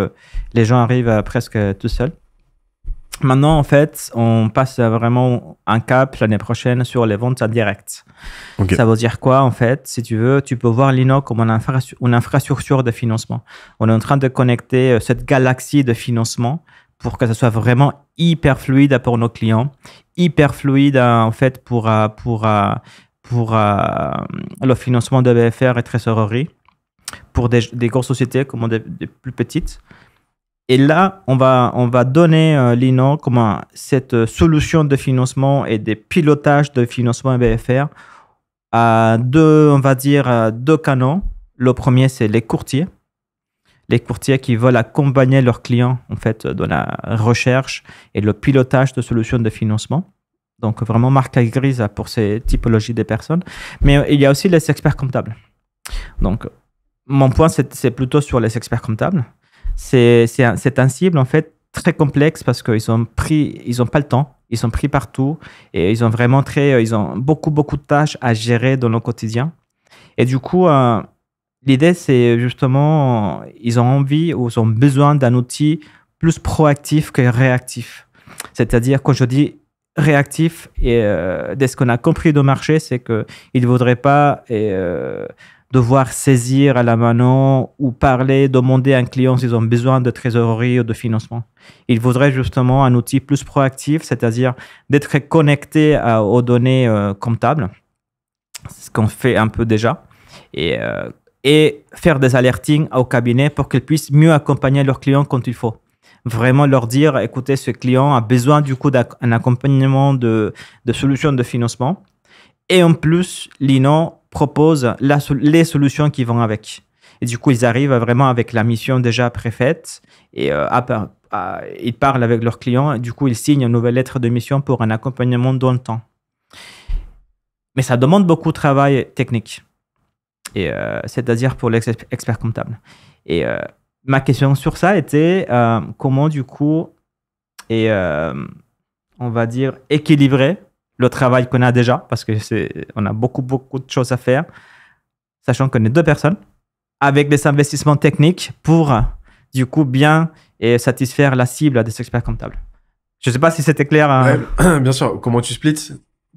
les gens arrivent presque tout seuls. Maintenant, en fait, on passe vraiment un cap l'année prochaine sur les ventes indirectes. Ça veut dire quoi, en fait? Si tu veux, tu peux voir Lino comme une infrastructure de financement. On est en train de connecter cette galaxie de financement pour que ça soit vraiment hyper fluide pour nos clients, hyper fluide en fait pour le financement de BFR et trésorerie, pour des grosses sociétés comme des plus petites. Et là, on va donner Lino comme cette solution de financement et des pilotages de financement BFR à 2 canaux. Le premier, c'est les courtiers. Les courtiers qui veulent accompagner leurs clients en fait, dans la recherche et le pilotage de solutions de financement. Donc, vraiment marque grise pour ces typologies de personnes. Mais il y a aussi les experts comptables. Donc, mon point, c'est plutôt sur les experts comptables. C'est un cible, en fait, très complexe parce qu'ils ont pas le temps, ils sont pris partout et ils ont beaucoup de tâches à gérer dans le quotidien. Et du coup, l'idée, c'est justement, ils ont envie ou ils ont besoin d'un outil plus proactif que réactif. C'est-à-dire, quand je dis réactif, et de ce qu'on a compris du marché, c'est qu'ils ne voudraient pas devoir saisir à la mano ou parler, demander à un client s'ils ont besoin de trésorerie ou de financement. Ils voudraient justement un outil plus proactif, c'est-à-dire d'être connecté aux données comptables, ce qu'on fait un peu déjà, et faire des alertings au cabinet pour qu'ils puissent mieux accompagner leurs clients quand il faut. Vraiment leur dire, écoutez, ce client a besoin du coup d'un accompagnement de solutions de financement. Et en plus, Lino propose les solutions qui vont avec. Et du coup, ils arrivent vraiment avec la mission déjà préfaite et ils parlent avec leurs clients. Et du coup, ils signent une nouvelle lettre de mission pour un accompagnement dans le temps. Mais ça demande beaucoup de travail technique. Et c'est-à-dire pour l'expert comptable. Et ma question sur ça était comment du coup on va dire équilibrer le travail qu'on a déjà, parce que on a beaucoup de choses à faire, sachant qu'on est 2 personnes, avec des investissements techniques pour du coup bien satisfaire la cible des experts comptables. Je ne sais pas si c'était clair. Ouais, bien sûr. Comment tu splits?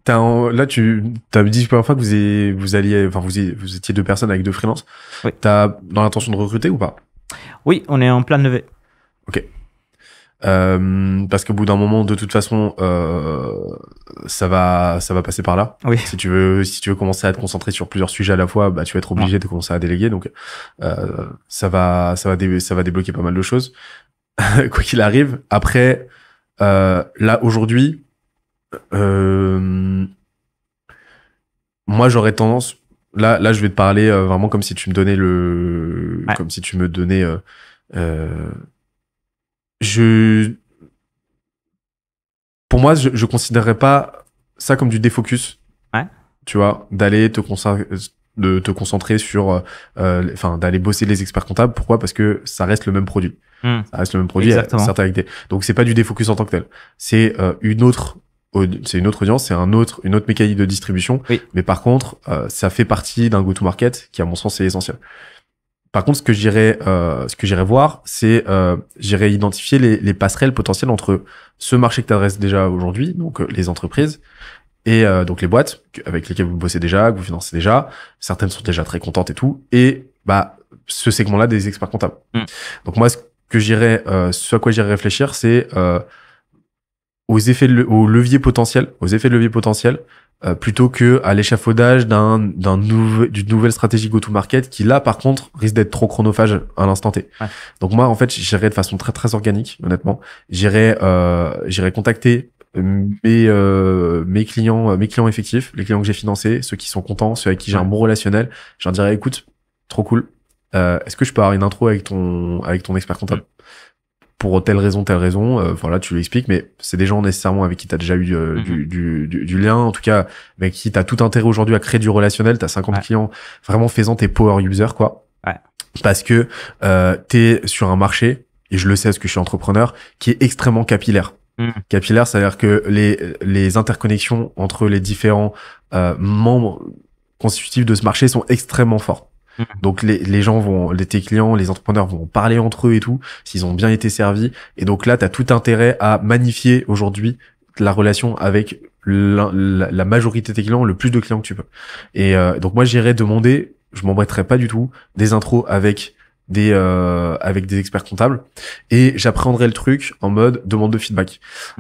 Là, tu as dit la première fois que vous étiez 2 personnes avec 2 freelances. Oui. Tu as dans l'intention de recruter ou pas? Oui, on est en pleine levée. Ok. Parce qu'au bout d'un moment, de toute façon, ça va passer par là. Oui. Si tu veux commencer à te concentrer sur plusieurs sujets à la fois, bah, tu vas être obligé de commencer à déléguer. Donc, ça va débloquer pas mal de choses. Quoi qu'il arrive. Après, là, aujourd'hui, moi, j'aurais tendance, là, je vais te parler vraiment comme si tu me donnais comme si tu me donnais, pour moi, je considérerais pas ça comme du défocus. Ouais. Tu vois, d'aller te concentrer sur, d'aller bosser les experts comptables. Pourquoi? Parce que ça reste le même produit. Ça reste le même produit. Exactement. À certaines qualités. Donc, c'est pas du défocus en tant que tel. C'est une autre audience, c'est une autre mécanique de distribution. Oui. Mais par contre, ça fait partie d'un go-to-market qui, à mon sens, est essentiel. Par contre, ce que j'irais voir, c'est j'irais identifier les passerelles potentielles entre ce marché que tu adresses déjà aujourd'hui, donc les entreprises, et donc les boîtes avec lesquelles vous bossez déjà, que vous financez déjà. Certaines sont déjà très contentes et tout, et bah ce segment-là des experts comptables. Donc moi, ce à quoi j'irais réfléchir, c'est aux effets de levier potentiel, plutôt que à l'échafaudage d'une nouvelle stratégie go-to-market qui là par contre risque d'être trop chronophage à l'instant T. Ouais. Donc moi en fait j'irai de façon très très organique, honnêtement. J'irai contacter mes clients effectifs, les clients que j'ai financés, ceux qui sont contents, ceux avec qui j'ai un bon relationnel. Je leur dirais écoute, trop cool. Est-ce que je peux avoir une intro avec ton expert comptable? Pour telle raison, voilà, tu l'expliques, mais c'est des gens nécessairement avec qui tu as déjà eu du lien, en tout cas, avec qui tu as tout intérêt aujourd'hui à créer du relationnel, tu as 50 clients, vraiment faisant tes power users, quoi. Ouais. Parce que t'es sur un marché, et je le sais parce que je suis entrepreneur, qui est extrêmement capillaire. Capillaire, c'est-à-dire que les interconnexions entre les différents membres constitutifs de ce marché sont extrêmement fortes. Donc les gens tes clients, les entrepreneurs vont parler entre eux et tout, s'ils ont bien été servis. Et donc là, tu as tout intérêt à magnifier aujourd'hui la relation avec la majorité de tes clients, le plus de clients que tu peux. Et donc moi, j'irais demander, je m'embêterais pas du tout, des intros avec des experts comptables. Et j'appréhenderais le truc en mode demande de feedback.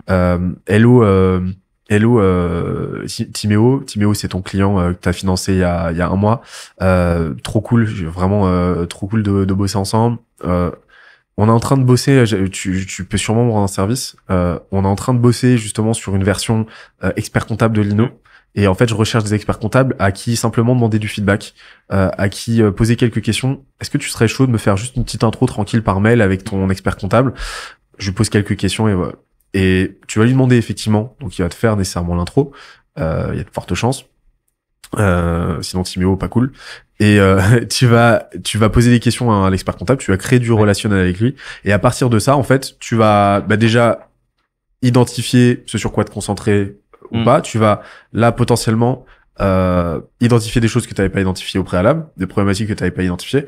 Hello Timéo, c'est ton client que tu as financé il y a un mois. Trop cool, vraiment trop cool de bosser ensemble. On est en train de bosser, tu peux sûrement me rendre un service. On est en train de bosser justement sur une version expert comptable de Lino. Et en fait, je recherche des experts comptables à qui simplement demander du feedback, à qui poser quelques questions. Est-ce que tu serais chaud de me faire juste une petite intro tranquille par mail avec ton expert comptable? Je lui pose quelques questions et voilà. Et tu vas lui demander effectivement, donc il va te faire nécessairement l'intro, il y a de fortes chances. Sinon Timéo, pas cool. Et tu vas poser des questions à l'expert comptable, tu vas créer du relationnel avec lui, et à partir de ça, en fait, tu vas déjà identifier ce sur quoi te concentrer ou pas. Tu vas là potentiellement identifier des choses que tu n'avais pas identifiées au préalable, des problématiques que tu n'avais pas identifiées,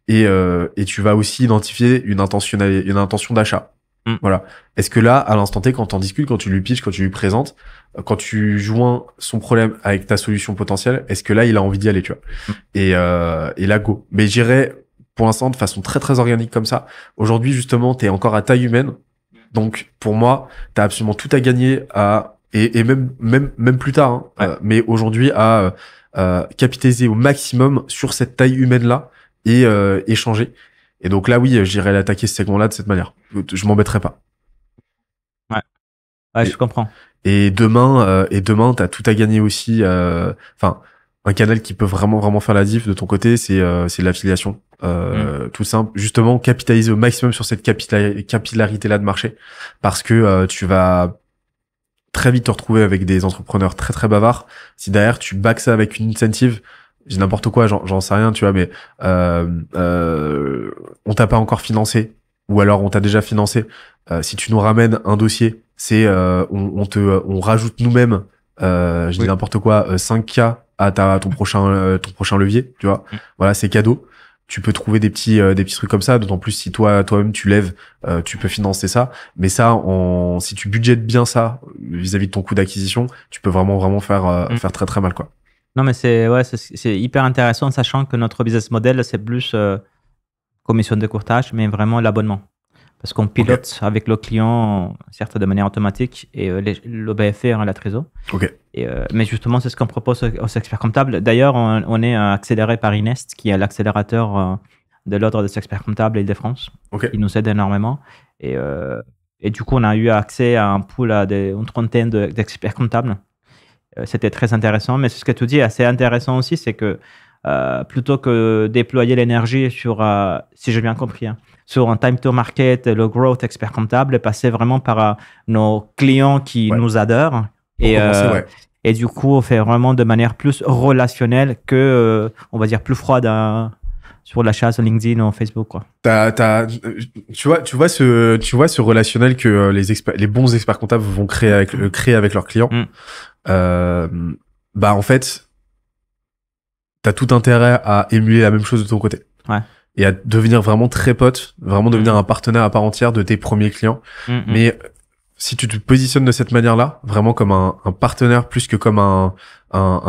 et tu vas aussi identifier une intention d'achat. Voilà. Est-ce que là, à l'instant T, quand t'en discutes, quand tu lui pitches, quand tu lui présentes, quand tu joins son problème avec ta solution potentielle, est-ce que là, il a envie d'y aller, tu vois? Et là, go. Mais j'irais, pour l'instant, de façon très, très organique comme ça. Aujourd'hui, justement, t'es encore à taille humaine. Donc, pour moi, t'as absolument tout à gagner et même plus tard, hein, mais aujourd'hui, à capitaliser au maximum sur cette taille humaine-là et échanger. Et donc là, oui, j'irais l'attaquer ce segment-là de cette manière. Je m'embêterai pas. Ouais, je comprends. Et demain, t'as tout à gagner aussi. Enfin, un canal qui peut vraiment faire la diff de ton côté, c'est l'affiliation. Tout simple. Justement, capitaliser au maximum sur cette capillarité-là de marché, parce que tu vas très vite te retrouver avec des entrepreneurs très très bavards. Si derrière tu backs ça avec une incentive, j'ai n'importe quoi, j'en sais rien, tu vois, mais on t'a pas encore financé, ou alors on t'a déjà financé. Si tu nous ramènes un dossier, c'est on rajoute nous-mêmes, je dis n'importe quoi, 5K à ton prochain levier, tu vois. Voilà, c'est cadeau. Tu peux trouver des petits trucs comme ça, d'autant plus si toi-même tu lèves, tu peux financer ça. Mais ça, si tu budgètes bien ça vis-à-vis de ton coût d'acquisition, tu peux vraiment faire très très mal, quoi. Non, mais c'est hyper intéressant, sachant que notre business model, c'est plus commission de courtage, mais vraiment l'abonnement. Parce qu'on pilote avec le client, certes de manière automatique, et l'OBFR, la trésor. Mais justement, c'est ce qu'on propose aux experts comptables. D'ailleurs, on est accéléré par Inest, qui est l'accélérateur de l'ordre des experts comptables Île-de-France. Il nous aide énormément. Et du coup, on a eu accès à un pool d'une trentaine d'experts comptables. C'était très intéressant. Mais ce que tu dis est assez intéressant aussi, c'est que plutôt que déployer l'énergie sur, si j'ai bien compris, sur un time to market, le growth expert comptable, passer vraiment par nos clients qui nous adorent. Et du coup, on fait vraiment de manière plus relationnelle que, on va dire, plus froide sur l'achat sur LinkedIn ou Facebook, quoi. Tu vois ce relationnel que les bons experts comptables vont créer avec leurs clients. En fait, t'as tout intérêt à émuler la même chose de ton côté. Et à devenir vraiment très pote, vraiment devenir un partenaire à part entière de tes premiers clients. Mais si tu te positionnes de cette manière-là, vraiment comme un partenaire plus que comme un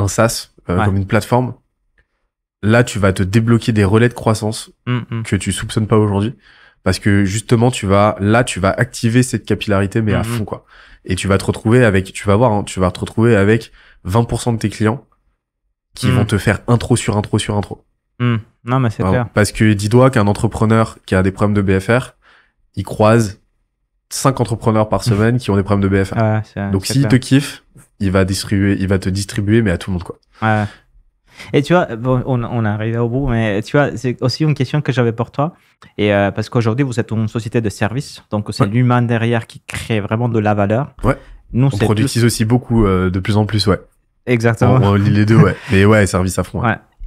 SaaS, comme une plateforme, là, tu vas te débloquer des relais de croissance que tu soupçonnes pas aujourd'hui. Parce que justement, tu vas activer cette capillarité, mais à fond, quoi. Et tu vas te retrouver avec, tu vas te retrouver avec 20% de tes clients qui vont te faire intro sur intro sur intro. Non, mais c'est clair. Parce que dis-toi qu'un entrepreneur qui a des problèmes de BFR, il croise 5 entrepreneurs par semaine qui ont des problèmes de BFR. Donc s'il te kiffe, il va te distribuer, mais à tout le monde, quoi. Et tu vois, bon, on est arrivé au bout, mais tu vois, c'est aussi une question que j'avais pour toi. Et parce qu'aujourd'hui, vous êtes une société de service, donc c'est l'humain derrière qui crée vraiment de la valeur. Nous, on productise aussi beaucoup, de plus en plus, Exactement. On lit les deux, mais service à fond.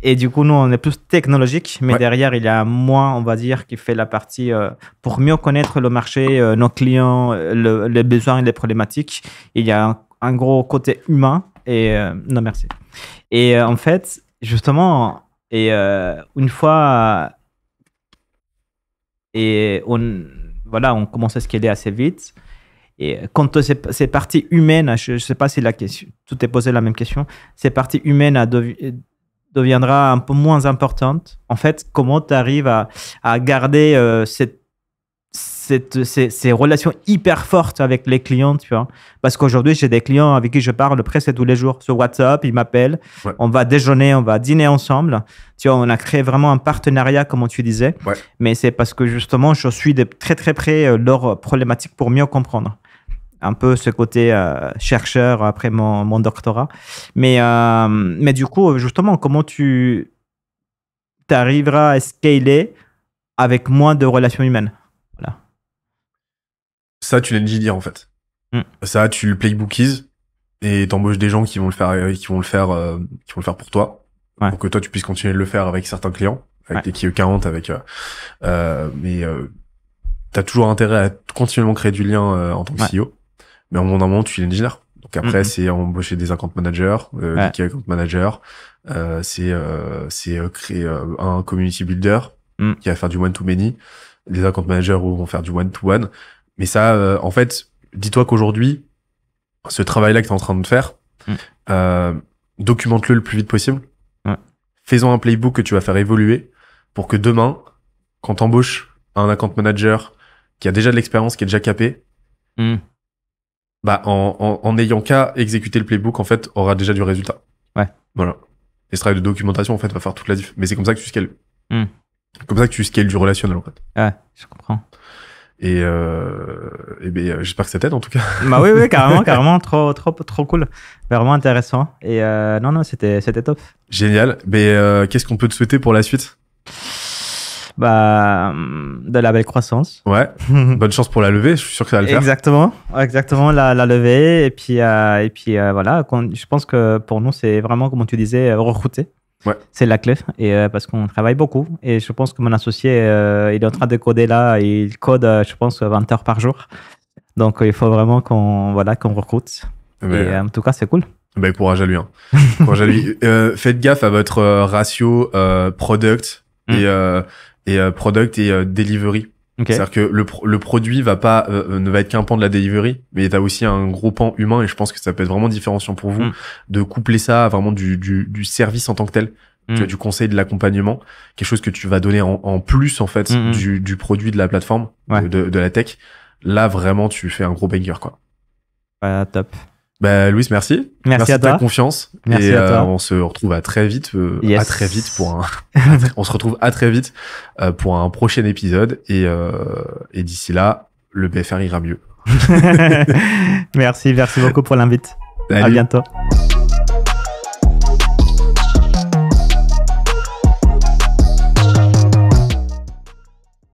Et du coup, nous, on est plus technologique, mais derrière, il y a moi, on va dire, qui fait la partie pour mieux connaître le marché, nos clients, les besoins et les problématiques. Il y a un gros côté humain. Et non, merci. Et en fait, justement, une fois, on commence à scaler assez vite. Et quand ces parties humaines, je ne sais pas si la question, tout est posé la même question, ces parties humaines deviendra un peu moins importante. En fait, comment tu arrives à garder ces relations hyper fortes avec les clients, tu vois? Parce qu'aujourd'hui, j'ai des clients avec qui je parle presque tous les jours sur WhatsApp, ils m'appellent, on va déjeuner, on va dîner ensemble. Tu vois, on a créé vraiment un partenariat, comme tu disais. Mais c'est parce que justement, je suis de très très près leurs problématiques pour mieux comprendre. Un peu ce côté chercheur après mon doctorat. Mais du coup, justement, comment tu arriveras à scaler avec moins de relations humaines? Ça, tu l'engineers en fait. Ça, tu le playbookies et t'embauches des gens qui vont le faire pour toi, pour que toi tu puisses continuer de le faire avec certains clients, avec des key accounts, mais t'as toujours intérêt à continuellement créer du lien en tant que CEO, mais au bout d'un moment tu es engineer. Donc après c'est embaucher des account managers, des key account managers, c'est créer un community builder qui va faire du one-to-many, des account managers vont faire du one-to-one. Mais ça, en fait, dis-toi qu'aujourd'hui, ce travail-là que tu es en train de faire, documente-le le plus vite possible. Fais-en un playbook que tu vas faire évoluer pour que demain, quand tu embauches un account manager qui a déjà de l'expérience, qui est déjà capé, bah, en n'ayant qu'à exécuter le playbook, en fait, aura déjà du résultat. Voilà. Et ce travail de documentation, en fait, va faire toute la diff. Mais c'est comme ça que tu scales. Comme ça que tu scales du relationnel, en fait. Ouais, je comprends. Et ben, j'espère que ça t'aide, en tout cas. Bah oui, carrément, trop cool. Vraiment intéressant. Et non, c'était top. Génial. Mais qu'est-ce qu'on peut te souhaiter pour la suite? Bah, de la belle croissance. Ouais. Bonne chance pour la levée. Je suis sûr que ça va le faire. Exactement, la levée. Et puis voilà. Je pense que pour nous, c'est vraiment, comme tu disais, recruter. Ouais. C'est la clé, et parce qu'on travaille beaucoup, et je pense que mon associé il est en train de coder là, il code je pense 20 heures par jour, donc il faut vraiment qu'on recrute. Et en tout cas c'est cool. Bah, courage à lui, hein. Courage à lui. Faites gaffe à votre ratio product et product et delivery. C'est-à-dire que le produit ne va être qu'un pan de la delivery, mais t'as aussi un gros pan humain, et je pense que ça peut être vraiment différenciant pour vous de coupler ça à vraiment du service en tant que tel, tu vois, du conseil, de l'accompagnement, quelque chose que tu vas donner en plus, en fait, du produit, de la plateforme, de la tech. Là, vraiment, tu fais un gros banger, quoi. Top. Bah, Louis, merci. Merci à de ta toi. confiance. Merci à toi. On se retrouve à très vite. Yes. À très vite on se retrouve à très vite pour un prochain épisode. Et d'ici là, le BFR ira mieux. Merci beaucoup pour l'invite. Salut. À bientôt.